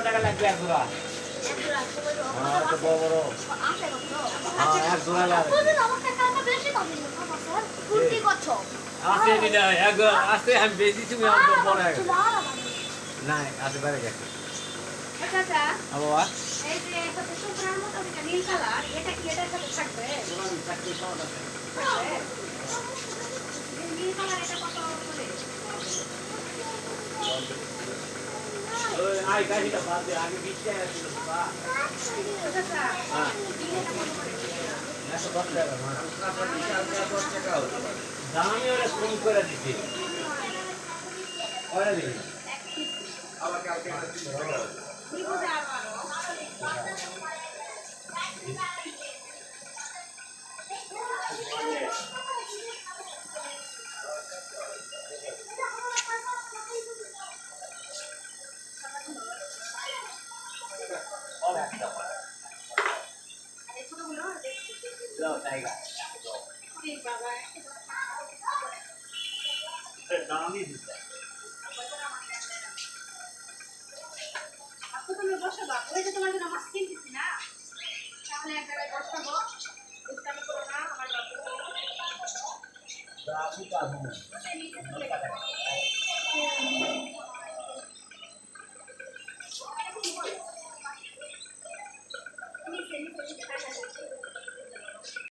টাকা লাগবে এক জোড়া বড় বড় এক জোড়া লাগবে আছে দিদা এক আছে আমি বেশি তুমি বড় এক না আছে বাইরে গেছে আচ্ছা বাবা এই যে এটা তো সুন্দর মতো এটা নীল কালার এটা কি এটার সাথে থাকবে চাকরি পাওয়া যাবে নীল কালার এটা কত করে ওই আই গাড়িটা বাদ দে আগে বিচে আসছিল বাবা আচ্ছা হ্যাঁ এটা কত করে এত বাদ দে দামি ওরা কম করে দিছি ওরা দিই আবার কালকে কি বুঝে আর মারো Rồi, đây là দামি দিছে আপু তুমি বসো বাবা ওই যে তোমার জন্য মাছ কিনতেছি না তাহলে এক জায়গায় বসাবো ডিস্টার্ব করো না আমার বাবু দামি কাজ না নিচে